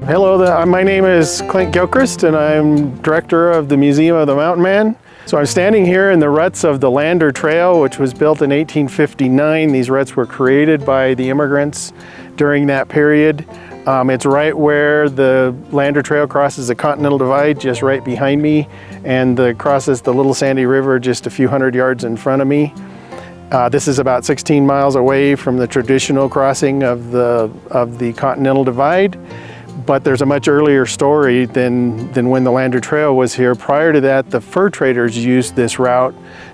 Hello, my name is Clint Gilchrist and I'm director of the Museum of the Mountain Man. So I'm standing here in the ruts of the Lander Trail, which was built in 1859. These ruts were created by the immigrants during that period. It's right where the Lander Trail crosses the Continental Divide, just right behind me, and crosses the Little Sandy River just a few hundred yards in front of me. This is about 16 miles away from the traditional crossing of the Continental Divide, but there's a much earlier story than when the Lander Trail was here. Prior to that, the fur traders used this route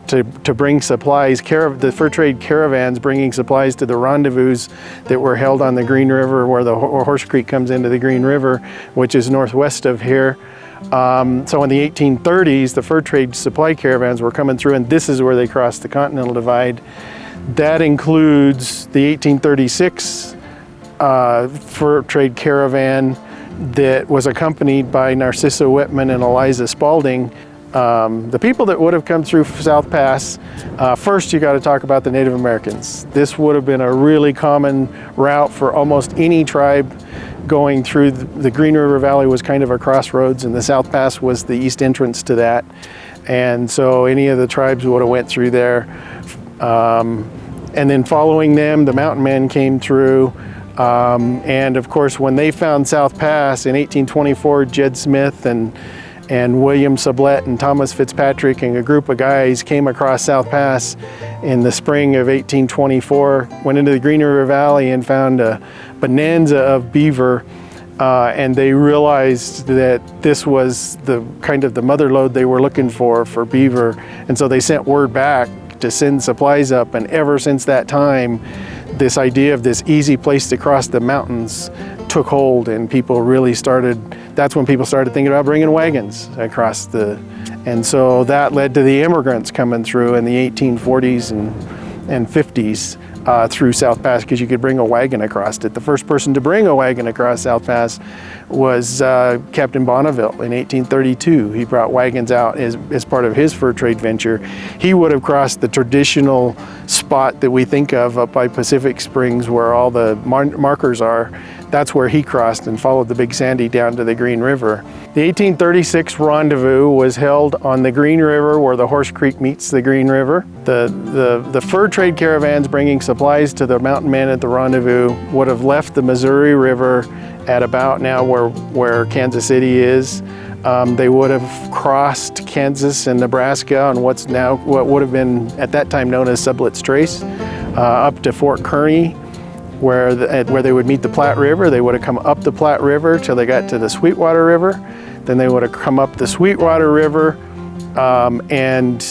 to bring supplies, the fur trade caravans bringing supplies to the rendezvous that were held on the Green River, where the Horse Creek comes into the Green River, which is northwest of here. So in the 1830s, the fur trade supply caravans were coming through, and this is where they crossed the Continental Divide. That includes the 1836 fur trade caravan that was accompanied by Narcissa Whitman and Eliza Spalding. The people that would have come through South Pass, first you got to talk about the Native Americans. This would have been a really common route for almost any tribe going through. The Green River Valley was kind of a crossroads, and the South Pass was the east entrance to that. And so any of the tribes would have went through there. And then following them, the mountain men came through. And of course, when they found South Pass in 1824, Jed Smith and William Sublette and Thomas Fitzpatrick and a group of guys came across South Pass in the spring of 1824, went into the Green River Valley and found a bonanza of beaver, and they realized that this was the kind of the mother lode they were looking for beaver, and so they sent word back to send supplies up, and ever since that time, this idea of this easy place to cross the mountains took hold, and that's when people started thinking about bringing wagons across and so that led to the immigrants coming through in the 1840s and 50s through South Pass, because you could bring a wagon across it. The first person to bring a wagon across South Pass was Captain Bonneville in 1832. He brought wagons out as part of his fur trade venture. He would have crossed the traditional spot that we think of up by Pacific Springs, where all the markers are. That's where he crossed and followed the Big Sandy down to the Green River. The 1836 rendezvous was held on the Green River, where the Horse Creek meets the Green River. The fur trade caravans bringing supplies to the mountain men at the rendezvous would have left the Missouri River at about now where Kansas City is. They would have crossed Kansas and Nebraska on what would have been at that time known as Sublet's Trace, up to Fort Kearny, where they would meet the Platte River. They would have come up the Platte River till they got to the Sweetwater River. Then they would have come up the Sweetwater River and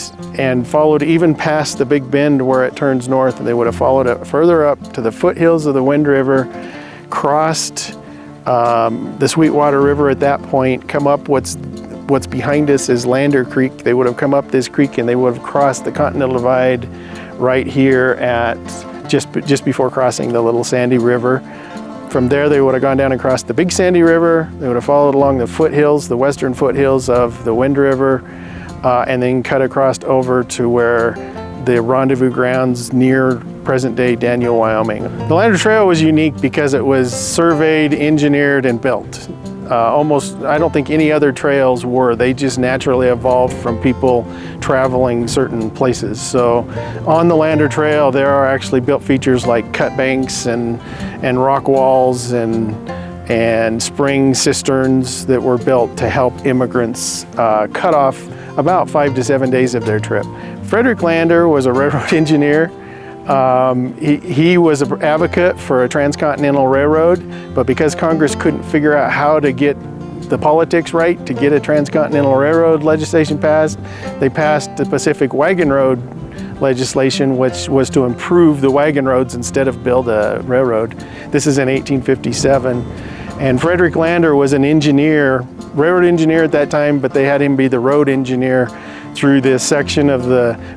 followed even past the Big Bend where it turns north. And they would have followed it further up to the foothills of the Wind River, crossed the Sweetwater River at that point, come up what's behind us is Lander Creek. They would have come up this creek and they would have crossed the Continental Divide right here at just before crossing the Little Sandy River. From there, they would have gone down and crossed the Big Sandy River. They would have followed along the foothills, the western foothills of the Wind River, and then cut across over to where the rendezvous grounds near present-day Daniel, Wyoming. The Lander Trail was unique because it was surveyed, engineered, and built. I don't think any other trails were. They just naturally evolved from people traveling certain places. So on the Lander Trail, there are actually built features like cut banks and rock walls and spring cisterns that were built to help immigrants cut off about 5 to 7 days of their trip. Frederick Lander was a railroad engineer. He was an advocate for a transcontinental railroad, but because Congress couldn't figure out how to get the politics right to get a transcontinental railroad legislation passed, they passed the Pacific Wagon Road legislation, which was to improve the wagon roads instead of build a railroad. This is in 1857. And Frederick Lander was an engineer, railroad engineer at that time, but they had him be the road engineer through this section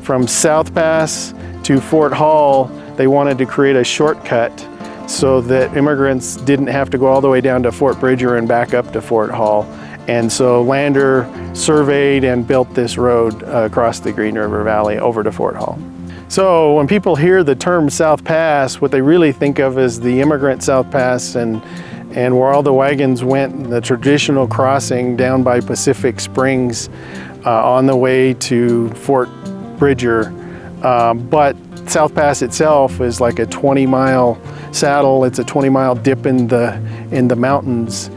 from South Pass to Fort Hall. They wanted to create a shortcut so that immigrants didn't have to go all the way down to Fort Bridger and back up to Fort Hall. And so Lander surveyed and built this road across the Green River Valley over to Fort Hall. So when people hear the term South Pass, what they really think of is the immigrant South Pass and and where all the wagons went, the traditional crossing down by Pacific Springs on the way to Fort Bridger. But South Pass itself is like a 20-mile saddle. It's a 20-mile dip in the mountains.